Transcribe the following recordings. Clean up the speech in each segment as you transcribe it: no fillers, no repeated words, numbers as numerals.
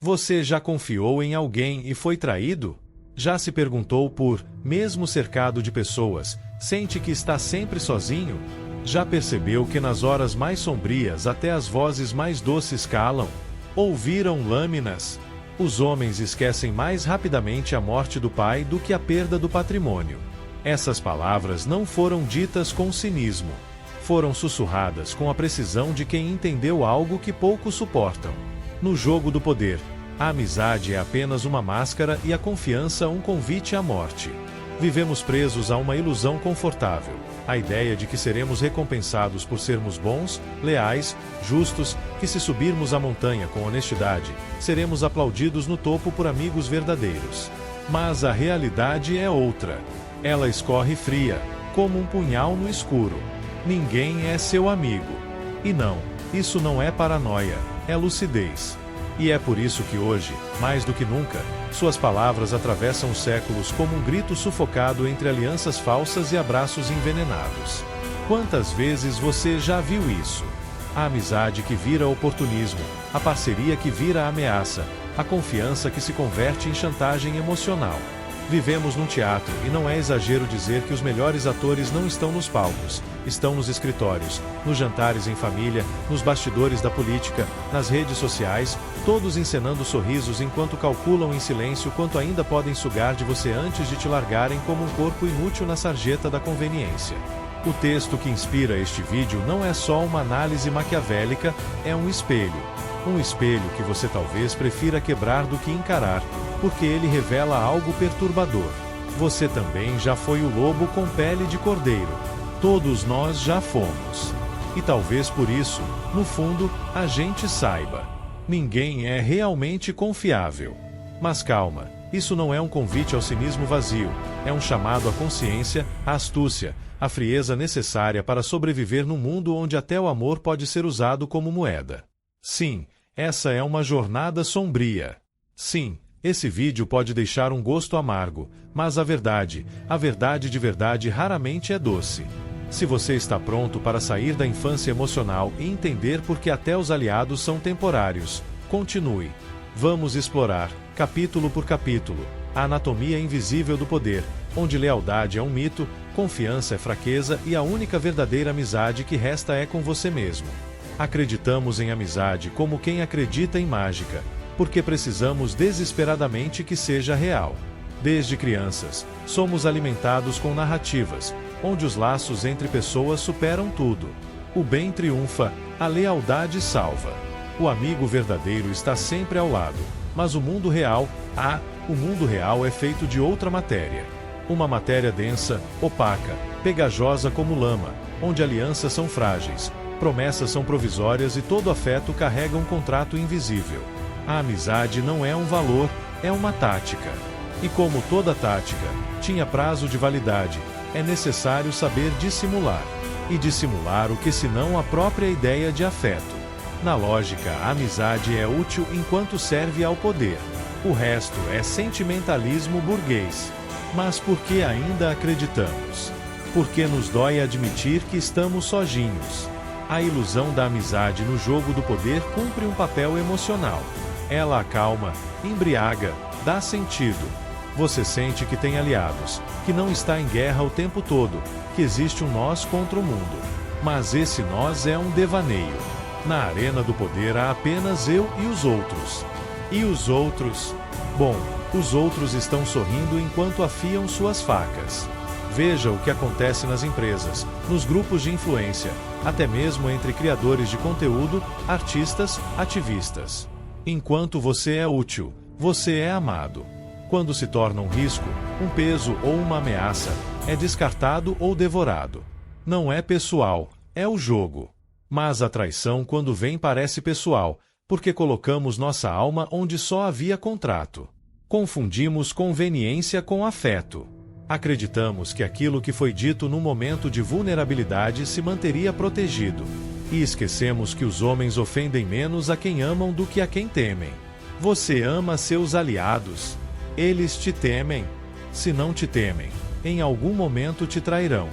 Você já confiou em alguém e foi traído? Já se perguntou por, mesmo cercado de pessoas, sente que está sempre sozinho? Já percebeu que nas horas mais sombrias até as vozes mais doces calam? Ouviram lâminas? Os homens esquecem mais rapidamente a morte do pai do que a perda do patrimônio. Essas palavras não foram ditas com cinismo. Foram sussurradas com a precisão de quem entendeu algo que poucos suportam. No jogo do poder, a amizade é apenas uma máscara e a confiança um convite à morte. Vivemos presos a uma ilusão confortável, a ideia de que seremos recompensados por sermos bons, leais, justos, que se subirmos a montanha com honestidade, seremos aplaudidos no topo por amigos verdadeiros. Mas a realidade é outra. Ela escorre fria, como um punhal no escuro. Ninguém é seu amigo. E não, isso não é paranoia, é lucidez. E é por isso que hoje, mais do que nunca, suas palavras atravessam os séculos como um grito sufocado entre alianças falsas e abraços envenenados. Quantas vezes você já viu isso? A amizade que vira oportunismo, a parceria que vira ameaça, a confiança que se converte em chantagem emocional. Vivemos num teatro e não é exagero dizer que os melhores atores não estão nos palcos, estão nos escritórios, nos jantares em família, nos bastidores da política, nas redes sociais, todos encenando sorrisos enquanto calculam em silêncio quanto ainda podem sugar de você antes de te largarem como um corpo inútil na sarjeta da conveniência. O texto que inspira este vídeo não é só uma análise maquiavélica, é um espelho. Um espelho que você talvez prefira quebrar do que encarar, porque ele revela algo perturbador. Você também já foi o lobo com pele de cordeiro. Todos nós já fomos. E talvez por isso, no fundo, a gente saiba. Ninguém é realmente confiável. Mas calma, isso não é um convite ao cinismo vazio, é um chamado à consciência, à astúcia, à frieza necessária para sobreviver num mundo onde até o amor pode ser usado como moeda. Sim, essa é uma jornada sombria. Sim, esse vídeo pode deixar um gosto amargo, mas a verdade de verdade raramente é doce. Se você está pronto para sair da infância emocional e entender por que até os aliados são temporários, continue. Vamos explorar, capítulo por capítulo, a anatomia invisível do poder, onde lealdade é um mito, confiança é fraqueza e a única verdadeira amizade que resta é com você mesmo. Acreditamos em amizade como quem acredita em mágica, porque precisamos desesperadamente que seja real. Desde crianças, somos alimentados com narrativas, onde os laços entre pessoas superam tudo. O bem triunfa, a lealdade salva. O amigo verdadeiro está sempre ao lado, mas o mundo real é feito de outra matéria. Uma matéria densa, opaca, pegajosa como lama, onde alianças são frágeis, promessas são provisórias e todo afeto carrega um contrato invisível. A amizade não é um valor, é uma tática. E como toda tática, tinha prazo de validade, é necessário saber dissimular. E dissimular o que senão a própria ideia de afeto. Na lógica, a amizade é útil enquanto serve ao poder. O resto é sentimentalismo burguês. Mas por que ainda acreditamos? Porque nos dói admitir que estamos sozinhos. A ilusão da amizade no jogo do poder cumpre um papel emocional. Ela acalma, embriaga, dá sentido. Você sente que tem aliados, que não está em guerra o tempo todo, que existe um nós contra o mundo. Mas esse nós é um devaneio. Na arena do poder há apenas eu e os outros. E os outros? Bom, os outros estão sorrindo enquanto afiam suas facas. Veja o que acontece nas empresas, nos grupos de influência, até mesmo entre criadores de conteúdo, artistas, ativistas. Enquanto você é útil, você é amado. Quando se torna um risco, um peso ou uma ameaça, é descartado ou devorado. Não é pessoal, é o jogo. Mas a traição quando vem parece pessoal, porque colocamos nossa alma onde só havia contrato. Confundimos conveniência com afeto. Acreditamos que aquilo que foi dito num momento de vulnerabilidade se manteria protegido. E esquecemos que os homens ofendem menos a quem amam do que a quem temem. Você ama seus aliados. Eles te temem. Se não te temem, em algum momento te trairão.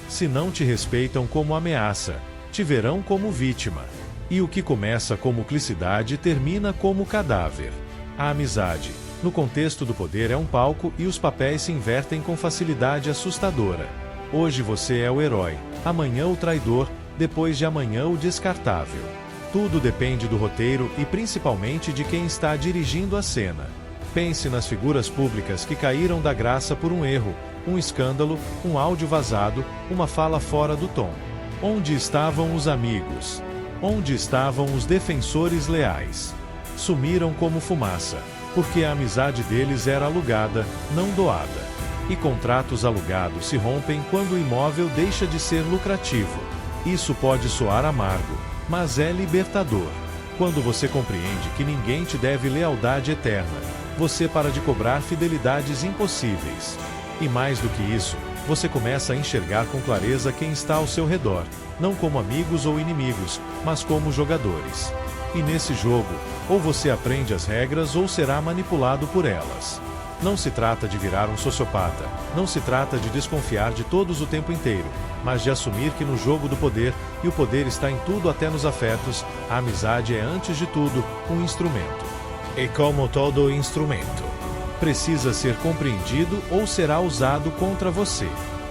Se não te respeitam como ameaça, te verão como vítima. E o que começa como cumplicidade termina como cadáver. A amizade, no contexto do poder, é um palco e os papéis se invertem com facilidade assustadora. Hoje você é o herói, amanhã o traidor, depois de amanhã o descartável. Tudo depende do roteiro e principalmente de quem está dirigindo a cena. Pense nas figuras públicas que caíram da graça por um erro, um escândalo, um áudio vazado, uma fala fora do tom. Onde estavam os amigos? Onde estavam os defensores leais? Sumiram como fumaça, porque a amizade deles era alugada, não doada. E contratos alugados se rompem quando o imóvel deixa de ser lucrativo. Isso pode soar amargo, mas é libertador. Quando você compreende que ninguém te deve lealdade eterna, você para de cobrar fidelidades impossíveis. E mais do que isso, você começa a enxergar com clareza quem está ao seu redor, não como amigos ou inimigos, mas como jogadores. E nesse jogo, ou você aprende as regras ou será manipulado por elas. Não se trata de virar um sociopata, não se trata de desconfiar de todos o tempo inteiro, mas de assumir que no jogo do poder, e o poder está em tudo até nos afetos, a amizade é antes de tudo um instrumento. E como todo instrumento, precisa ser compreendido ou será usado contra você.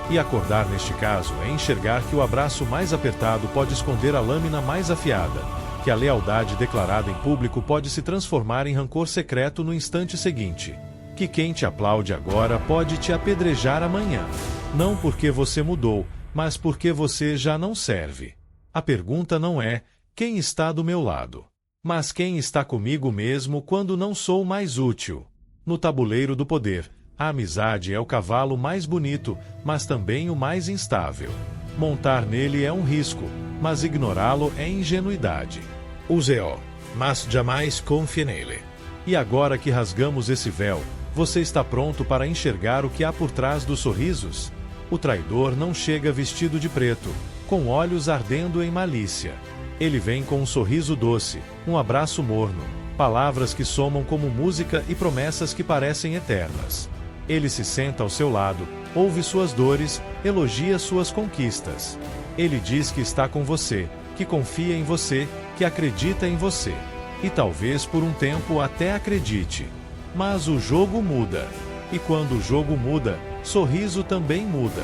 E acordar neste caso é enxergar que o abraço mais apertado pode esconder a lâmina mais afiada, que a lealdade declarada em público pode se transformar em rancor secreto no instante seguinte, que quem te aplaude agora pode te apedrejar amanhã, não porque você mudou, mas porque você já não serve. A pergunta não é, quem está do meu lado? Mas quem está comigo mesmo quando não sou mais útil? No tabuleiro do poder, a amizade é o cavalo mais bonito, mas também o mais instável. Montar nele é um risco, mas ignorá-lo é ingenuidade. Use-o, mas jamais confie nele. E agora que rasgamos esse véu, você está pronto para enxergar o que há por trás dos sorrisos? O traidor não chega vestido de preto, com olhos ardendo em malícia. Ele vem com um sorriso doce, um abraço morno, palavras que somam como música e promessas que parecem eternas. Ele se senta ao seu lado, ouve suas dores, elogia suas conquistas. Ele diz que está com você, que confia em você, que acredita em você. E talvez por um tempo até acredite. Mas o jogo muda. E quando o jogo muda, sorriso também muda.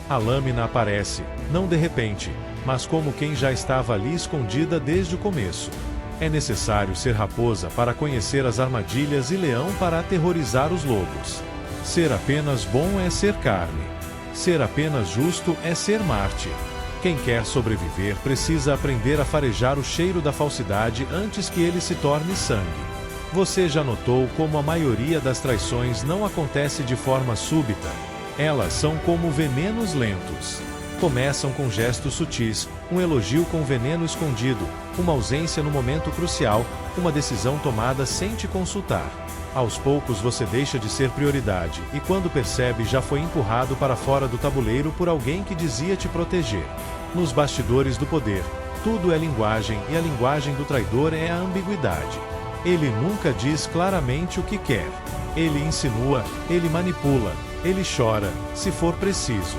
A lâmina aparece, não de repente, mas como quem já estava ali escondida desde o começo. É necessário ser raposa para conhecer as armadilhas e leão para aterrorizar os lobos. Ser apenas bom é ser carne. Ser apenas justo é ser mártir. Quem quer sobreviver precisa aprender a farejar o cheiro da falsidade antes que ele se torne sangue. Você já notou como a maioria das traições não acontece de forma súbita? Elas são como venenos lentos. Começam com gestos sutis, um elogio com veneno escondido, uma ausência no momento crucial, uma decisão tomada sem te consultar. Aos poucos você deixa de ser prioridade e quando percebe já foi empurrado para fora do tabuleiro por alguém que dizia te proteger. Nos bastidores do poder, tudo é linguagem e a linguagem do traidor é a ambiguidade. Ele nunca diz claramente o que quer. Ele insinua, ele manipula, ele chora, se for preciso.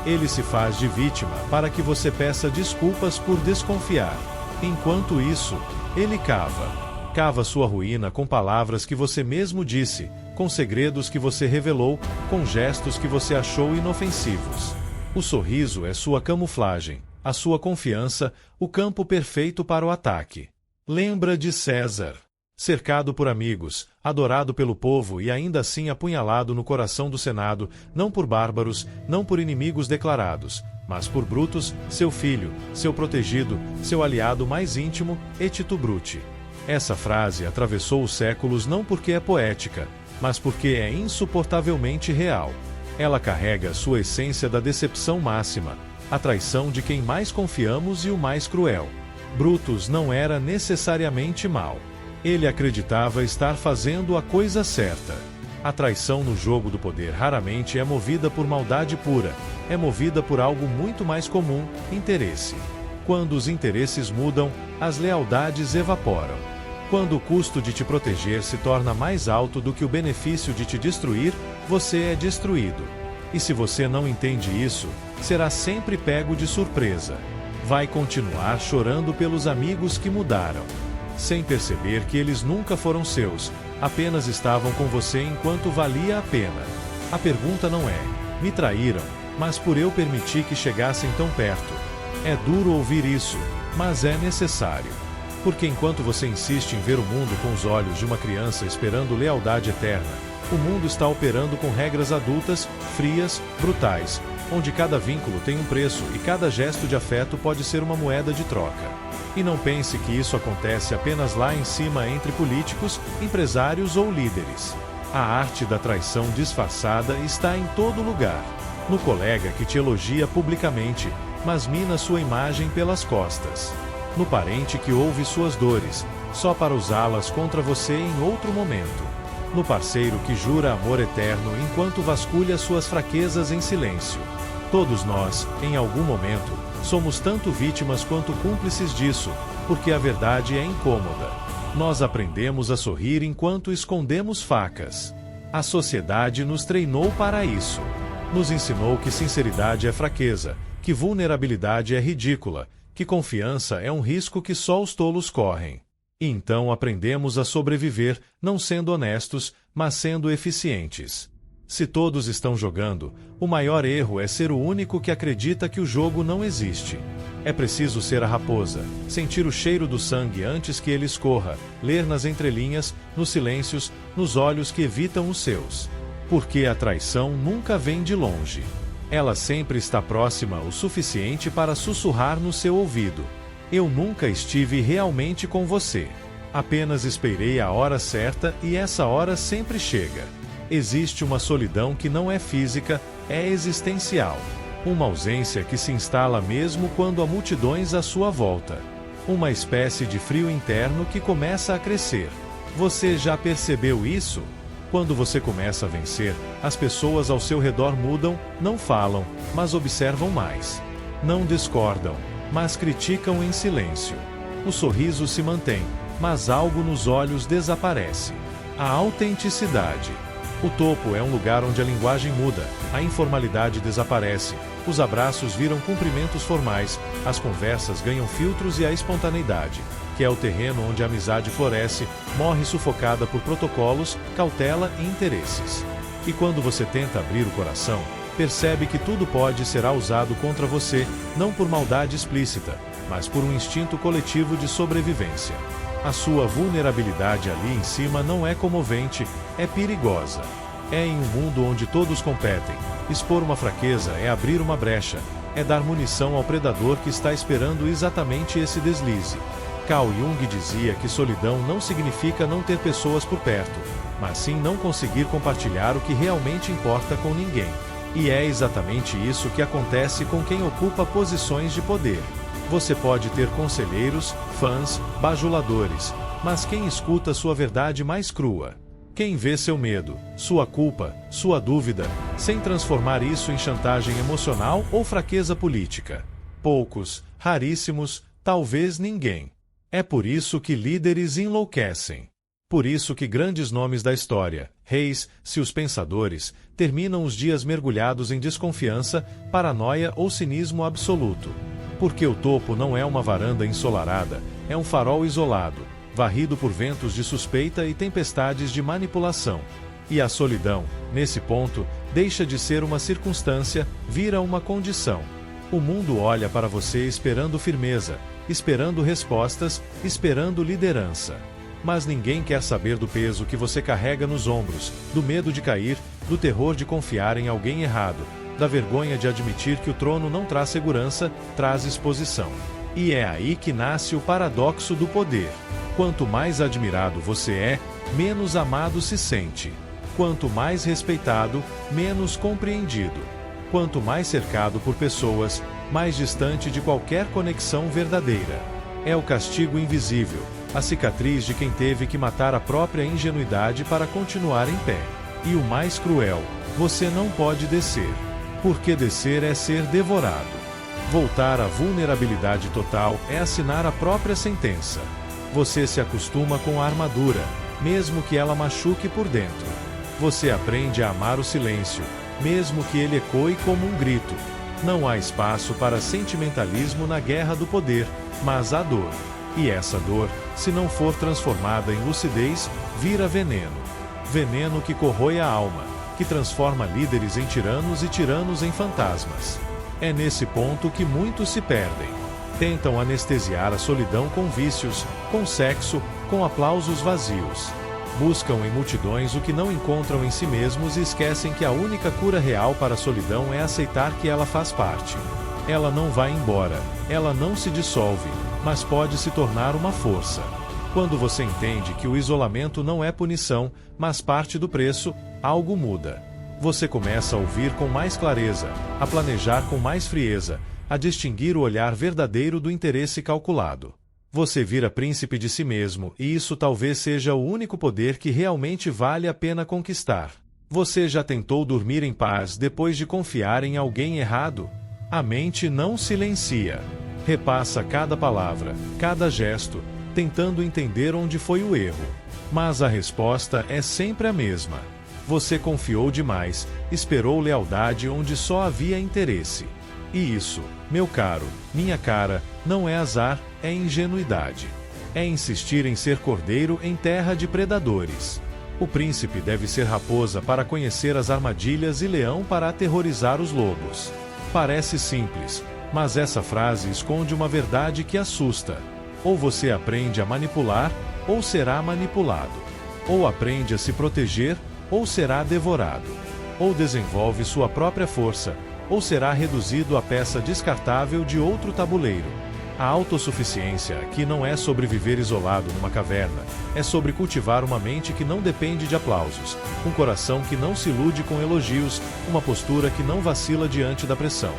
Ele se faz de vítima para que você peça desculpas por desconfiar. Enquanto isso, ele cava. Cava sua ruína com palavras que você mesmo disse, com segredos que você revelou, com gestos que você achou inofensivos. O sorriso é sua camuflagem, a sua confiança, o campo perfeito para o ataque. Lembra de César. Cercado por amigos, adorado pelo povo e ainda assim apunhalado no coração do Senado, não por bárbaros, não por inimigos declarados, mas por Brutus, seu filho, seu protegido, seu aliado mais íntimo, e Tito Bruti. Essa frase atravessou os séculos não porque é poética, mas porque é insuportavelmente real. Ela carrega sua essência da decepção máxima, a traição de quem mais confiamos e o mais cruel. Brutus não era necessariamente mau. Ele acreditava estar fazendo a coisa certa. A traição no jogo do poder raramente é movida por maldade pura, é movida por algo muito mais comum, interesse. Quando os interesses mudam, as lealdades evaporam. Quando o custo de te proteger se torna mais alto do que o benefício de te destruir, você é destruído. E se você não entende isso, será sempre pego de surpresa. Vai continuar chorando pelos amigos que mudaram, sem perceber que eles nunca foram seus, Apenas estavam com você enquanto valia a pena. A pergunta não é: me traíram, mas por eu permitir que chegassem tão perto. É duro ouvir isso, mas é necessário. Porque enquanto você insiste em ver o mundo com os olhos de uma criança esperando lealdade eterna, o mundo está operando com regras adultas, frias, brutais, onde cada vínculo tem um preço e cada gesto de afeto pode ser uma moeda de troca. E não pense que isso acontece apenas lá em cima entre políticos, empresários ou líderes. A arte da traição disfarçada está em todo lugar. No colega que te elogia publicamente, mas mina sua imagem pelas costas. No parente que ouve suas dores, só para usá-las contra você em outro momento. No parceiro que jura amor eterno enquanto vasculha suas fraquezas em silêncio. Todos nós, em algum momento, somos tanto vítimas quanto cúmplices disso, porque a verdade é incômoda. Nós aprendemos a sorrir enquanto escondemos facas. A sociedade nos treinou para isso. Nos ensinou que sinceridade é fraqueza, que vulnerabilidade é ridícula, que confiança é um risco que só os tolos correm. E então aprendemos a sobreviver, não sendo honestos, mas sendo eficientes. Se todos estão jogando, o maior erro é ser o único que acredita que o jogo não existe. É preciso ser a raposa, sentir o cheiro do sangue antes que ele escorra, ler nas entrelinhas, nos silêncios, nos olhos que evitam os seus. Porque a traição nunca vem de longe. Ela sempre está próxima o suficiente para sussurrar no seu ouvido. Eu nunca estive realmente com você. Apenas esperei a hora certa e essa hora sempre chega. Existe uma solidão que não é física, é existencial. Uma ausência que se instala mesmo quando há multidões à sua volta. Uma espécie de frio interno que começa a crescer. Você já percebeu isso? Quando você começa a vencer, as pessoas ao seu redor mudam, não falam, mas observam mais. Não discordam, mas criticam em silêncio. O sorriso se mantém, mas algo nos olhos desaparece. A autenticidade. O topo é um lugar onde a linguagem muda, a informalidade desaparece, os abraços viram cumprimentos formais, as conversas ganham filtros e a espontaneidade, que é o terreno onde a amizade floresce, morre sufocada por protocolos, cautela e interesses. E quando você tenta abrir o coração, percebe que tudo pode será usado contra você, não por maldade explícita, mas por um instinto coletivo de sobrevivência. A sua vulnerabilidade ali em cima não é comovente, é perigosa. É em um mundo onde todos competem. Expor uma fraqueza é abrir uma brecha, é dar munição ao predador que está esperando exatamente esse deslize. Carl Jung dizia que solidão não significa não ter pessoas por perto, mas sim não conseguir compartilhar o que realmente importa com ninguém. E é exatamente isso que acontece com quem ocupa posições de poder. Você pode ter conselheiros, fãs, bajuladores, mas quem escuta sua verdade mais crua? Quem vê seu medo, sua culpa, sua dúvida, sem transformar isso em chantagem emocional ou fraqueza política? Poucos, raríssimos, talvez ninguém. É por isso que líderes enlouquecem. Por isso que grandes nomes da história, reis, seus pensadores, terminam os dias mergulhados em desconfiança, paranoia ou cinismo absoluto. Porque o topo não é uma varanda ensolarada, é um farol isolado, varrido por ventos de suspeita e tempestades de manipulação. E a solidão, nesse ponto, deixa de ser uma circunstância, vira uma condição. O mundo olha para você esperando firmeza, esperando respostas, esperando liderança. Mas ninguém quer saber do peso que você carrega nos ombros, do medo de cair, do terror de confiar em alguém errado, da vergonha de admitir que o trono não traz segurança, traz exposição. E é aí que nasce o paradoxo do poder. Quanto mais admirado você é, menos amado se sente. Quanto mais respeitado, menos compreendido. Quanto mais cercado por pessoas, mais distante de qualquer conexão verdadeira. É o castigo invisível, a cicatriz de quem teve que matar a própria ingenuidade para continuar em pé. E o mais cruel, você não pode descer. Porque descer é ser devorado. Voltar à vulnerabilidade total é assinar a própria sentença. Você se acostuma com a armadura, mesmo que ela machuque por dentro. Você aprende a amar o silêncio, mesmo que ele ecoe como um grito. Não há espaço para sentimentalismo na guerra do poder, mas há dor. E essa dor, se não for transformada em lucidez, vira veneno. Veneno que corrói a alma, que transforma líderes em tiranos e tiranos em fantasmas. É nesse ponto que muitos se perdem. Tentam anestesiar a solidão com vícios, com sexo, com aplausos vazios. Buscam em multidões o que não encontram em si mesmos e esquecem que a única cura real para a solidão é aceitar que ela faz parte. Ela não vai embora, ela não se dissolve, mas pode se tornar uma força. Quando você entende que o isolamento não é punição, mas parte do preço, algo muda. Você começa a ouvir com mais clareza, a planejar com mais frieza, a distinguir o olhar verdadeiro do interesse calculado. Você vira príncipe de si mesmo, e isso talvez seja o único poder que realmente vale a pena conquistar. Você já tentou dormir em paz depois de confiar em alguém errado? A mente não silencia. Repassa cada palavra, cada gesto, tentando entender onde foi o erro. Mas a resposta é sempre a mesma. Você confiou demais, esperou lealdade onde só havia interesse. E isso, meu caro, minha cara, não é azar, é ingenuidade. É insistir em ser cordeiro em terra de predadores. O príncipe deve ser raposa para conhecer as armadilhas e leão para aterrorizar os lobos. Parece simples, mas essa frase esconde uma verdade que assusta. Ou você aprende a manipular, ou será manipulado. Ou aprende a se proteger, ou será devorado. Ou desenvolve sua própria força, ou será reduzido a peça descartável de outro tabuleiro. A autossuficiência aqui não é sobre viver isolado numa caverna, é sobre cultivar uma mente que não depende de aplausos, um coração que não se ilude com elogios, uma postura que não vacila diante da pressão.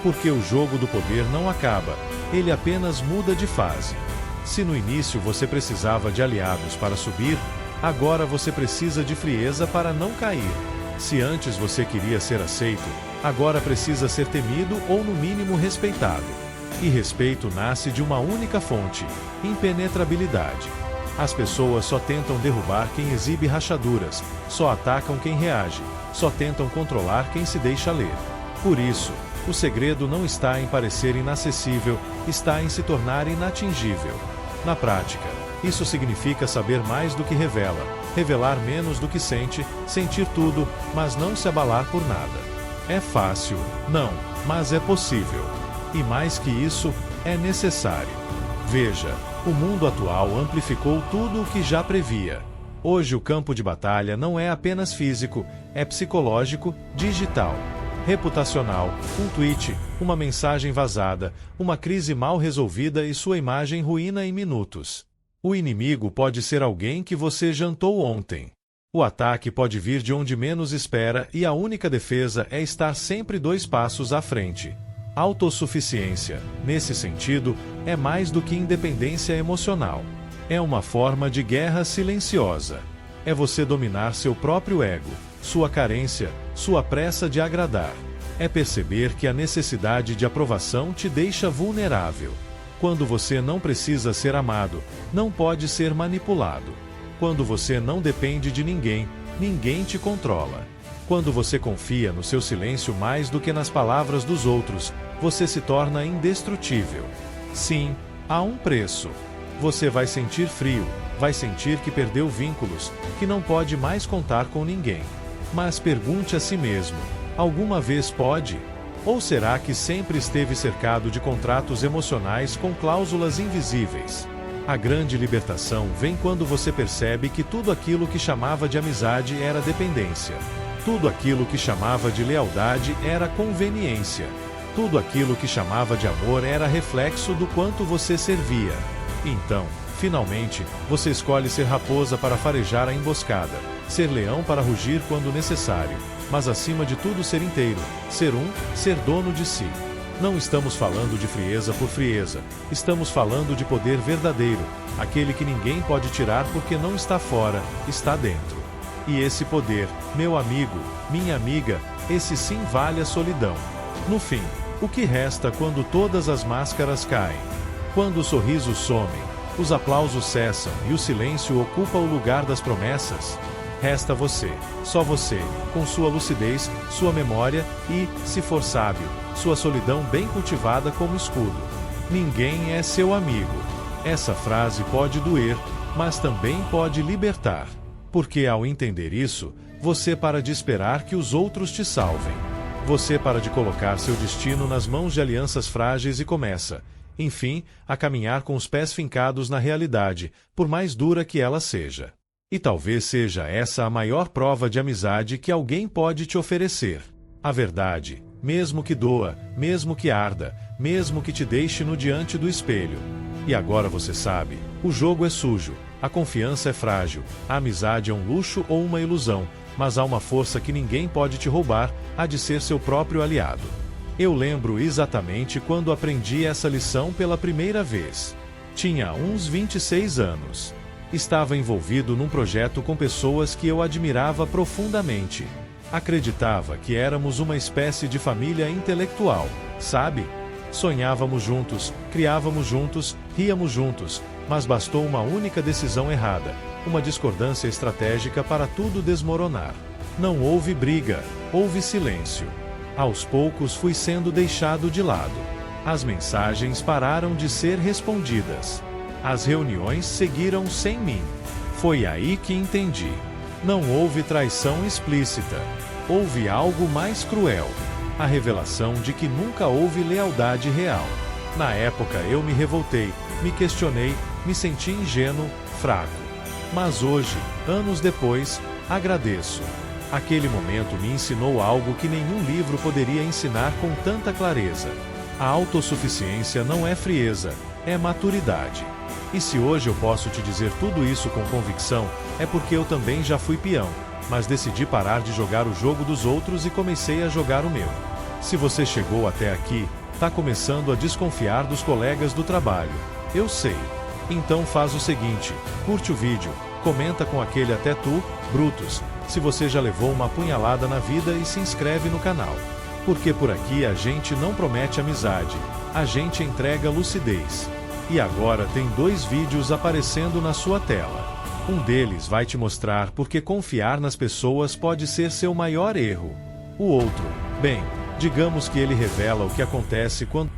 Porque o jogo do poder não acaba, ele apenas muda de fase. Se no início você precisava de aliados para subir, agora você precisa de frieza para não cair. Se antes você queria ser aceito, agora precisa ser temido ou no mínimo respeitado. E respeito nasce de uma única fonte: impenetrabilidade. As pessoas só tentam derrubar quem exibe rachaduras, só atacam quem reage, só tentam controlar quem se deixa ler. Por isso, o segredo não está em parecer inacessível, está em se tornar inatingível. Na prática, isso significa saber mais do que revela, revelar menos do que sente, sentir tudo, mas não se abalar por nada. É fácil? Não, mas é possível. E mais que isso, é necessário. Veja, o mundo atual amplificou tudo o que já previa. Hoje o campo de batalha não é apenas físico, é psicológico, digital, reputacional, um tweet, uma mensagem vazada, uma crise mal resolvida e sua imagem ruína em minutos. O inimigo pode ser alguém que você jantou ontem. O ataque pode vir de onde menos espera e a única defesa é estar sempre 2 passos à frente. Autossuficiência, nesse sentido, é mais do que independência emocional. É uma forma de guerra silenciosa. É você dominar seu próprio ego, sua carência, sua pressa de agradar. É perceber que a necessidade de aprovação te deixa vulnerável. Quando você não precisa ser amado, não pode ser manipulado. Quando você não depende de ninguém, ninguém te controla. Quando você confia no seu silêncio mais do que nas palavras dos outros, você se torna indestrutível. Sim, há um preço. Você vai sentir frio, vai sentir que perdeu vínculos, que não pode mais contar com ninguém. Mas pergunte a si mesmo: alguma vez pode? Ou será que sempre esteve cercado de contratos emocionais com cláusulas invisíveis? A grande libertação vem quando você percebe que tudo aquilo que chamava de amizade era dependência. Tudo aquilo que chamava de lealdade era conveniência. Tudo aquilo que chamava de amor era reflexo do quanto você servia. Então, finalmente, você escolhe ser raposa para farejar a emboscada, ser leão para rugir quando necessário, mas acima de tudo ser inteiro, ser dono de si. Não estamos falando de frieza por frieza, estamos falando de poder verdadeiro, aquele que ninguém pode tirar porque não está fora, está dentro. E esse poder, meu amigo, minha amiga, esse sim vale a solidão. No fim, o que resta quando todas as máscaras caem? Quando os sorrisos somem, os aplausos cessam e o silêncio ocupa o lugar das promessas? Resta você, só você, com sua lucidez, sua memória e, se for sábio, sua solidão bem cultivada como escudo. Ninguém é seu amigo. Essa frase pode doer, mas também pode libertar. Porque ao entender isso, você para de esperar que os outros te salvem. Você para de colocar seu destino nas mãos de alianças frágeis e começa, enfim, a caminhar com os pés fincados na realidade, por mais dura que ela seja. E talvez seja essa a maior prova de amizade que alguém pode te oferecer. A verdade, mesmo que doa, mesmo que arda, mesmo que te deixe no diante do espelho. E agora você sabe, o jogo é sujo, a confiança é frágil, a amizade é um luxo ou uma ilusão, mas há uma força que ninguém pode te roubar, há de ser seu próprio aliado. Eu lembro exatamente quando aprendi essa lição pela primeira vez. Tinha uns 26 anos. Estava envolvido num projeto com pessoas que eu admirava profundamente. Acreditava que éramos uma espécie de família intelectual, sabe? Sonhávamos juntos, criávamos juntos, ríamos juntos, mas bastou uma única decisão errada, uma discordância estratégica para tudo desmoronar. Não houve briga, houve silêncio. Aos poucos fui sendo deixado de lado. As mensagens pararam de ser respondidas. As reuniões seguiram sem mim. Foi aí que entendi. Não houve traição explícita. Houve algo mais cruel. A revelação de que nunca houve lealdade real. Na época eu me revoltei, me questionei, me senti ingênuo, fraco. Mas hoje, anos depois, agradeço. Aquele momento me ensinou algo que nenhum livro poderia ensinar com tanta clareza. A autossuficiência não é frieza, é maturidade. E se hoje eu posso te dizer tudo isso com convicção, é porque eu também já fui peão, mas decidi parar de jogar o jogo dos outros e comecei a jogar o meu. Se você chegou até aqui, tá começando a desconfiar dos colegas do trabalho. Eu sei. Então faz o seguinte, curte o vídeo, comenta com aquele até tu, Brutus, se você já levou uma apunhalada na vida e se inscreve no canal. Porque por aqui a gente não promete amizade, a gente entrega lucidez. E agora tem 2 vídeos aparecendo na sua tela. Um deles vai te mostrar porque confiar nas pessoas pode ser seu maior erro. O outro, bem, digamos que ele revela o que acontece quando